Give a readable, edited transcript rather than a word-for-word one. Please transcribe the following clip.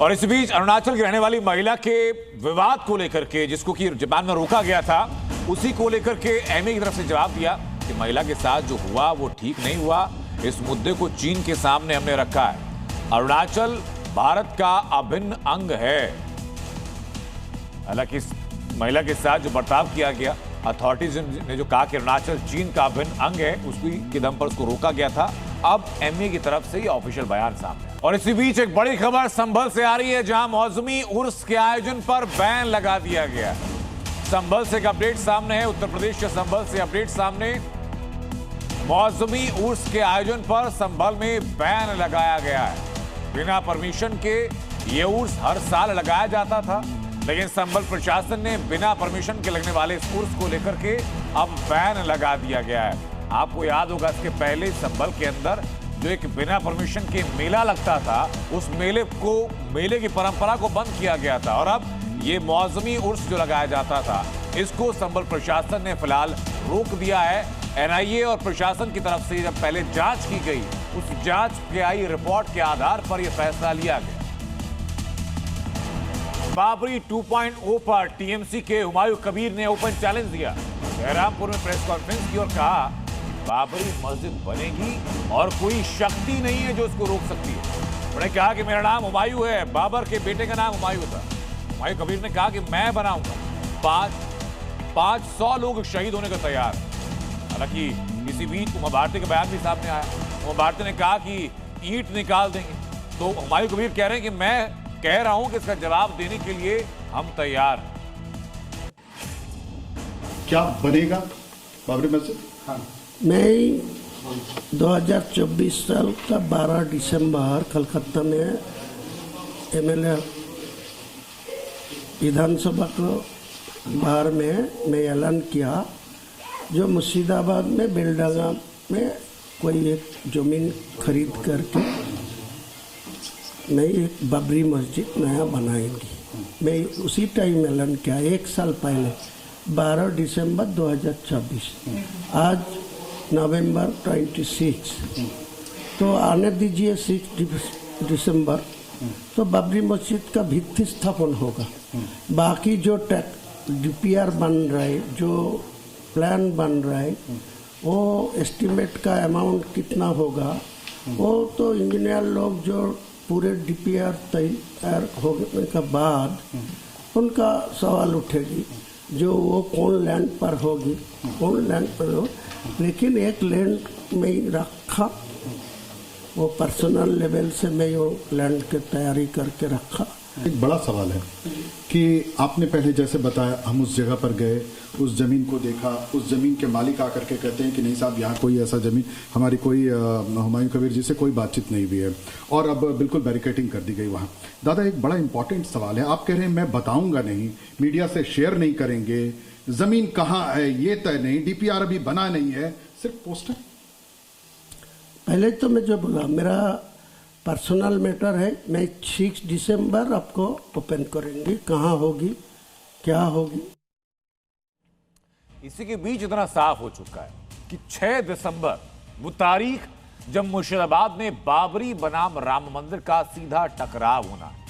और इस बीच अरुणाचल की रहने वाली महिला के विवाद को लेकर के, जिसको कि जापान में रोका गया था, उसी को लेकर के एमए की तरफ से जवाब दिया कि महिला के साथ जो हुआ वो ठीक नहीं हुआ। इस मुद्दे को चीन के सामने हमने रखा है। अरुणाचल भारत का अभिन्न अंग है। हालांकि इस महिला के साथ जो बर्ताव किया गया, अथॉरिटीज ने जो कहा कि अरुणाचल चीन का अभिन्न अंग है, उसकी के दम पर उसको रोका गया था। अब एमए की तरफ से ये ऑफिशियल बयान सामने। और इसी बीच एक बड़ी खबर संभल से आ रही है, जहां मौसमी उर्स के आयोजन पर बैन लगा दिया गया। संभल से एक अपडेट सामने है, उत्तर प्रदेश के संभल से अपडेट सामने। मौसमी उर्स के आयोजन पर संभल में बैन लगाया गया है। बिना परमिशन के ये उर्स हर साल लगाया जाता था, लेकिन संभल प्रशासन ने बिना परमिशन के लगने वाले इस उर्स को लेकर के अब बैन लगा दिया गया है। आपको याद होगा, इसके पहले संभल के अंदर जो एक बिना परमिशन के मेला लगता था, उस मेले की परंपरा को बंद किया गया था। और अब ये मौसमी उर्स जो लगाया जाता था, इसको संभल प्रशासन ने फिलहाल रोक दिया है। एनआईए और प्रशासन की तरफ से जब पहले जांच की गई, उस जांच के आई रिपोर्ट के आधार पर यह फैसला लिया गया। बाबरी 2.0 पर टीएमसी के हुमायूं कबीर ने ओपन चैलेंज दिया। बहरामपुर में प्रेस कॉन्फ्रेंस की और कहा, बाबरी मस्जिद बनेगी और कोई शक्ति नहीं है जो उसको रोक सकती है। उन्होंने कहा कि मेरा नाम हुमायूं है, बाबर के बेटे का नाम हुमायूं था। हुमायूं कबीर ने कहा कि मैं बनाऊंगा। 500 लोग शहीद होने को तैयार। हालांकि इसी बीच उमा भारती का बयान भी सामने आया। उमा भारती ने कहा कि ईंट निकाल देंगे। तो हुमायूं कबीर कह रहे हैं कि मैं कह रहा हूं कि इसका जवाब देने के लिए हम तैयार हैं। क्या बनेगा बाबरी मस्जिद? हाँ। मैं 2024 साल का 12 दिसंबर कलकत्ता में एमएलए विधानसभा को बाहर में मैं ऐलान किया, जो मुर्शिदाबाद में बेलडांगा में कोई एक जमीन खरीद करके मैं एक बाबरी मस्जिद नया बनाएंगी। मैं उसी टाइम ऐलान किया, एक साल पहले 12 दिसंबर 2024। आज नवंबर 26, तो आने दीजिए 6 दिसंबर, तो बाबरी मस्जिद का भित्ति स्थापन होगा। बाकी जो डीपीआर बन रहा है, जो प्लान बन रहा है, वो एस्टिमेट का अमाउंट कितना होगा, वो तो इंजीनियर लोग जो पूरे डीपीआर तैयार होने के बाद उनका सवाल उठेगी, जो वो कौन लैंड पर होगी, कौन लैंड पर हो। लेकिन एक लैंड में ही रखा, वो पर्सनल लेवल से मैं वो लैंड की तैयारी करके रखा। एक बड़ा सवाल है कि आपने पहले जैसे बताया, हम उस जगह पर गए, उस ज़मीन को देखा, उस ज़मीन के मालिक आकर के कहते हैं कि नहीं साहब, यहाँ कोई ऐसा ज़मीन हमारी कोई हुमायूं कबीर जी से कोई बातचीत नहीं हुई है, और अब बिल्कुल बैरिकेडिंग कर दी गई वहाँ। दादा, एक बड़ा इंपॉर्टेंट सवाल है। आप कह रहे हैं मैं बताऊंगा नहीं, मीडिया से शेयर नहीं करेंगे, ज़मीन कहाँ है ये तय नहीं, डीपीआर अभी बना नहीं है, सिर्फ पोस्टर। पहले तो मैं जो बोला, मेरा पर्सनल मैटर है। मैं 6 दिसंबर आपको ओपन करेंगे, कहाँ होगी, क्या होगी। इसी के बीच इतना साफ हो चुका है कि 6 दिसंबर वो तारीख जब मुर्शिदाबाद में बाबरी बनाम राम मंदिर का सीधा टकराव होना है।